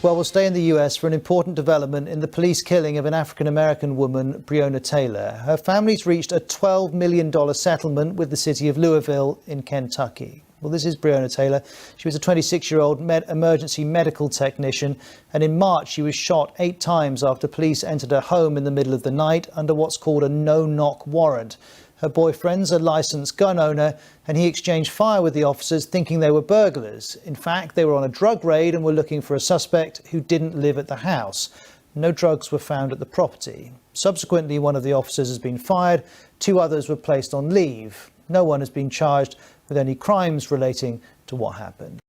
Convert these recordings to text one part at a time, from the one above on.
Well, we'll stay in the US for an important development in the police killing of an African-American woman, Breonna Taylor. Her family's reached a $12 million settlement with the city of Louisville in Kentucky. Well, this is Breonna Taylor. She was a 26-year-old emergency medical technician, and in March she was shot 8 times after police entered her home in the middle of the night under what's called a no-knock warrant. Her boyfriend's a licensed gun owner, and he exchanged fire with the officers thinking they were burglars. In fact, they were on a drug raid and were looking for a suspect who didn't live at the house. No drugs were found at the property. Subsequently, one of the officers has been fired. 2 others were placed on leave. No one has been charged with any crimes relating to what happened.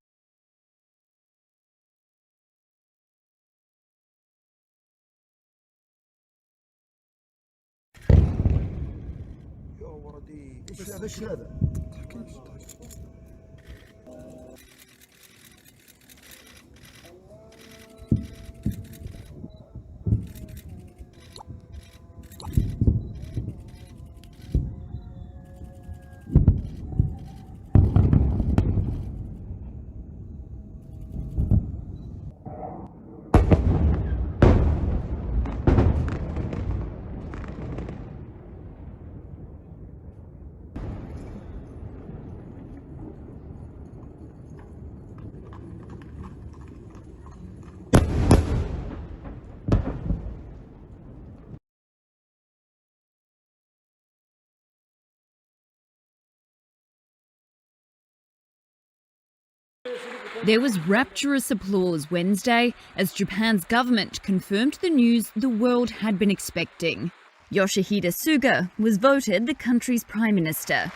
There was rapturous applause Wednesday as Japan's government confirmed the news the world had been expecting. Yoshihide Suga was voted the country's prime minister.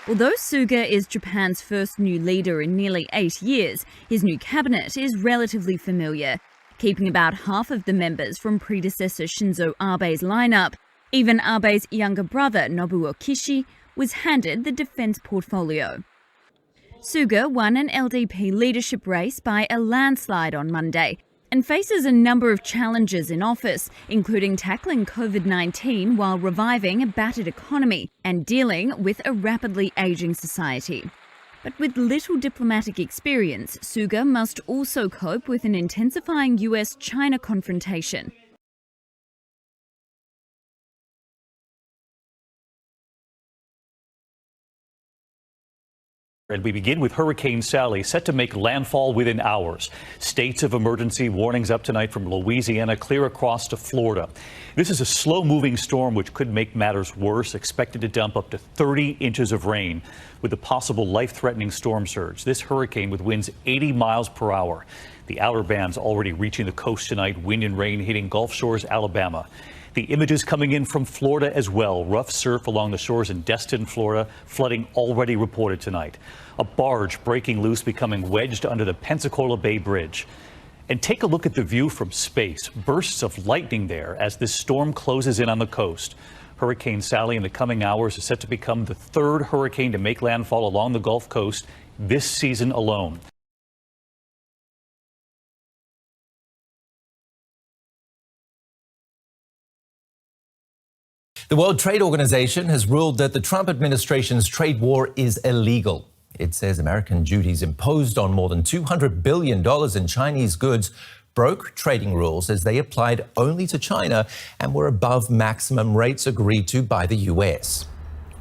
Although Suga is Japan's first new leader in nearly 8 years, his new cabinet is relatively familiar, keeping about half of the members from predecessor Shinzo Abe's lineup. Even Abe's younger brother, Nobuo Kishi, was handed the defense portfolio. Suga won an LDP leadership race by a landslide on Monday and faces a number of challenges in office, including tackling COVID-19 while reviving a battered economy and dealing with a rapidly ageing society. But with little diplomatic experience, Suga must also cope with an intensifying US-China confrontation. And we begin with Hurricane Sally, set to make landfall within hours. States of emergency warnings up tonight from Louisiana clear across to Florida. This is a slow-moving storm which could make matters worse, expected to dump up to 30 inches of rain with a possible life-threatening storm surge. This hurricane with winds 80 miles per hour. The outer bands already reaching the coast tonight, wind and rain hitting Gulf Shores, Alabama. The images coming in from Florida as well. Rough surf along the shores in Destin, Florida. Flooding already reported tonight. A barge breaking loose, becoming wedged under the Pensacola Bay Bridge. And take a look at the view from space. Bursts of lightning there as this storm closes in on the coast. Hurricane Sally in the coming hours is set to become the 3rd hurricane to make landfall along the Gulf Coast this season alone. The World Trade Organization has ruled that the Trump administration's trade war is illegal. It says American duties imposed on more than $200 billion in Chinese goods broke trading rules as they applied only to China and were above maximum rates agreed to by the US.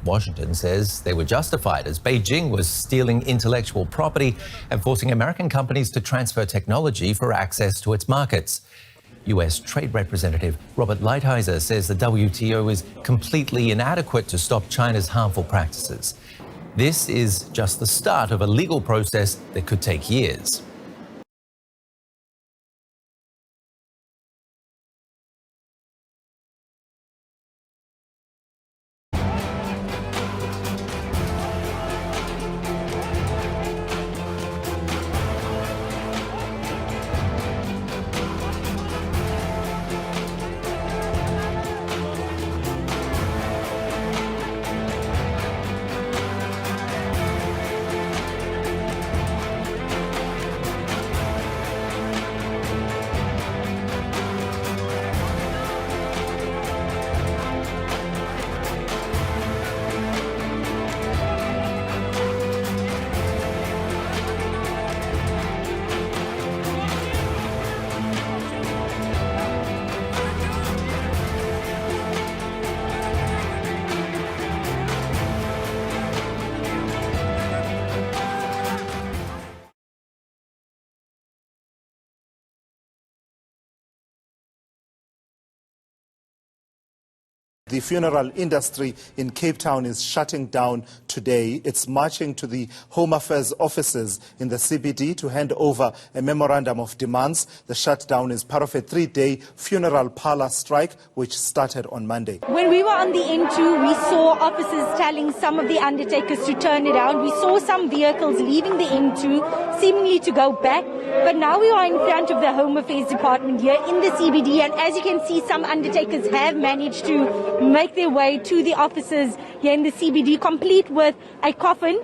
Washington says they were justified as Beijing was stealing intellectual property and forcing American companies to transfer technology for access to its markets. US Trade Representative Robert Lighthizer says the WTO is completely inadequate to stop China's harmful practices. This is just the start of a legal process that could take years. The funeral industry in Cape Town is shutting down today. It's marching to the Home Affairs offices in the CBD to hand over a memorandum of demands. The shutdown is part of a 3-day funeral parlor strike which started on Monday. When we were on the N2, we saw officers telling some of the undertakers to turn it around. We saw some vehicles leaving the N2, seemingly to go back. But now we are in front of the Home Affairs Department here in the CBD, and as you can see, some undertakers have managed to make their way to the offices here in the CBD, complete with a coffin.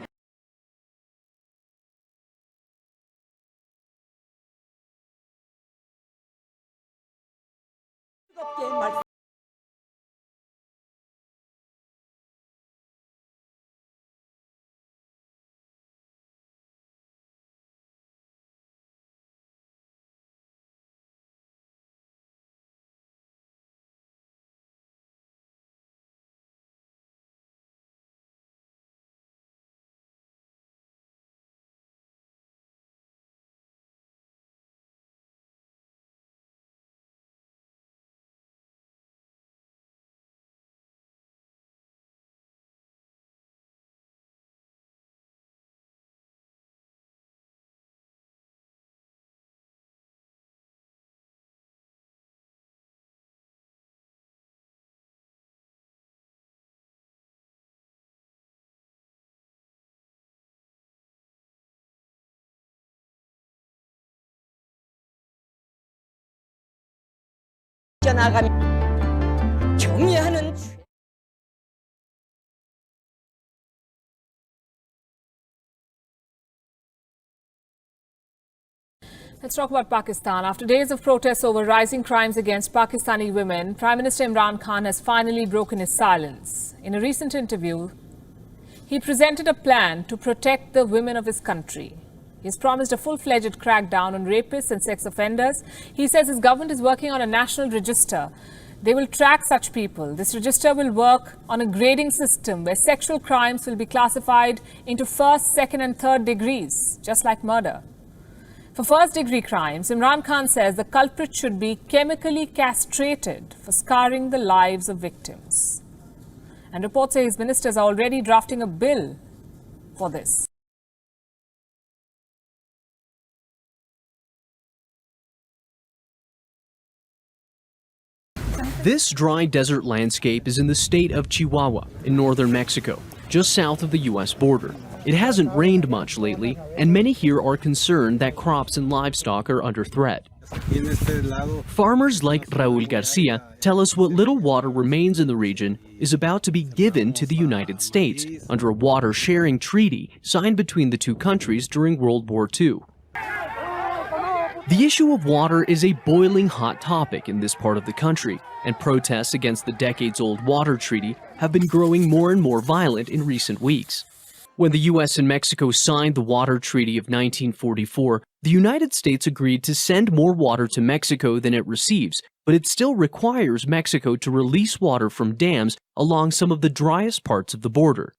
Let's talk about Pakistan. After days of protests over rising crimes against Pakistani women, Prime Minister Imran Khan has finally broken his silence. In a recent interview, he presented a plan to protect the women of his country. He has promised a full-fledged crackdown on rapists and sex offenders. He says his government is working on a national register. They will track such people. This register will work on a grading system where sexual crimes will be classified into first, second and third degrees, just like murder. For first-degree crimes, Imran Khan says the culprit should be chemically castrated for scarring the lives of victims. And reports say his ministers are already drafting a bill for this. This dry desert landscape is in the state of Chihuahua in northern Mexico, just south of the U.S. border. It hasn't rained much lately, and many here are concerned that crops and livestock are under threat. Farmers like Raul Garcia tell us what little water remains in the region is about to be given to the United States under a water-sharing treaty signed between the two countries during World War II. The issue of water is a boiling hot topic in this part of the country, and protests against the decades-old water treaty have been growing more and more violent in recent weeks. When the U.S. and Mexico signed the Water Treaty of 1944, the United States agreed to send more water to Mexico than it receives, but it still requires Mexico to release water from dams along some of the driest parts of the border.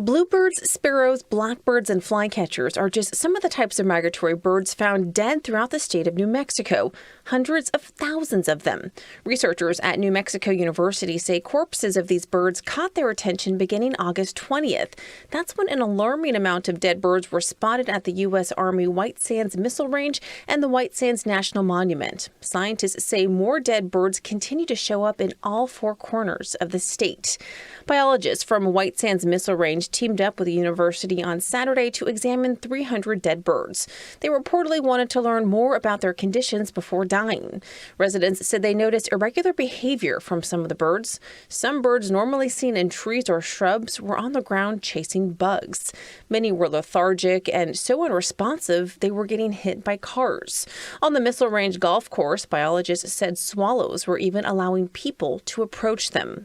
Bluebirds, sparrows, blackbirds, and flycatchers are just some of the types of migratory birds found dead throughout the state of New Mexico, hundreds of thousands of them. Researchers at New Mexico University say corpses of these birds caught their attention beginning August 20th. That's when an alarming amount of dead birds were spotted at the U.S. Army White Sands Missile Range and the White Sands National Monument. Scientists say more dead birds continue to show up in all four corners of the state. Biologists from White Sands Missile Range teamed up with the university on Saturday to examine 300 dead birds. They reportedly wanted to learn more about their conditions before dying. Residents said they noticed irregular behavior from some of the birds. Some birds normally seen in trees or shrubs were on the ground chasing bugs. Many were lethargic and so unresponsive they were getting hit by cars. On the Missile Range golf course, biologists said swallows were even allowing people to approach them.